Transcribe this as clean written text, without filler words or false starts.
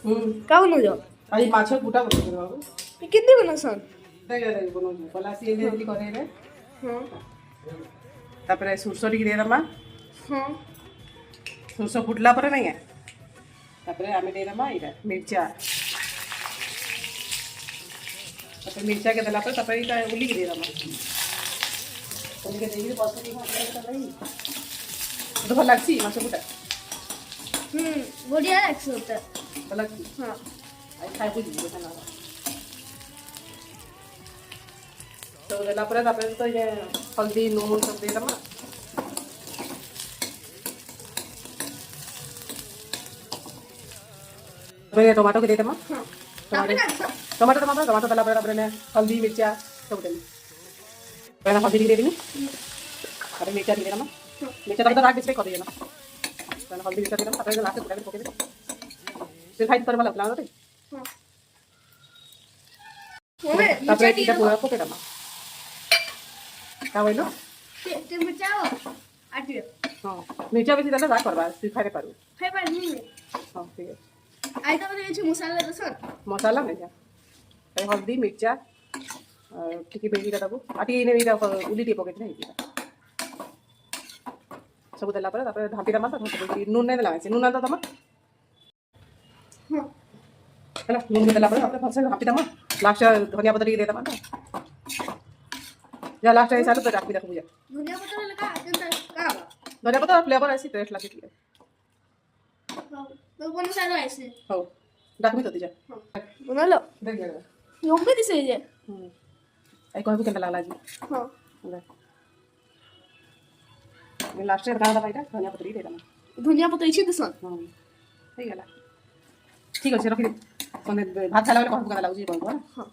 का बनौ जो आज माछ गुटा बन बाबू कितनी बनसन देख बनौ पला सी जल्दी करे रे हां तापर सुरसो टिक दे दमा हां सुरसो फुटला पर नहीं है तापर आमे दे दमा इरा मिर्चा तापर मिर्चा के दला पर तापर इटा उली के दे दमा उली के देगी बस नहीं खाते तो नहीं तो भल लागसी माछ गुटा बढ़िया लागছে ওটা भल लागसी हां आई खाई बुझी बेटा ना तो दला पर तापर तो ये हल्दी नून सब दे दमा तो टमाटो के दे दमा टमाटो टमाटो टमाटो दला पर तापर हल्दी मिर्चा सब दे पहले हल्दी दे देनी अरे मिर्चा दे देना मिर्चा तब तक राख डिस्प्ले कर देना पहले हल्दी मिर्चा दे देना तापर लास्ट पूरा पोके दे फिर फाइट कर वाला प्लान होते तापर इटा पूरा पोके दमा का बोलो ते मिर्चाओ आटी हां मिर्चा बेसी दला राख करबा फिर खाइरे पारू खाइ पारि नी हां ठीक है आई त बने छ मसाला दसन मसाला नहीं क्या हल्दी मिर्चा ठीक है बेबी का तब आटी ने भी उली टी पॉकेट नहीं सब देला पर तापर ढापी दमा तो नून नहीं देला नून ना दमा हां चला नून देला पर तापर फसे ढापी दमा लास्ट धनिया पत्ता दे दमा या लास्ट है सारा तो ढापी दे बुझा धनिया पत्ता लगा का धनिया पत्ता फ्लेवर ऐसी टेस्ट लगती है तो कोन सारो ऐसे हो ढापी तो दीजा बनालो देख ले योंबे दिसे जे आई कोई भी केंदा लागला जी हां मैं लास्ट में गाना दबाइटा धनिया पत्ता दे दमा धनिया पत्ता इछि दसन हां ठीक है ठीक है रखी दे भात खाला बेले कहू गाना लागू जी बहुत हां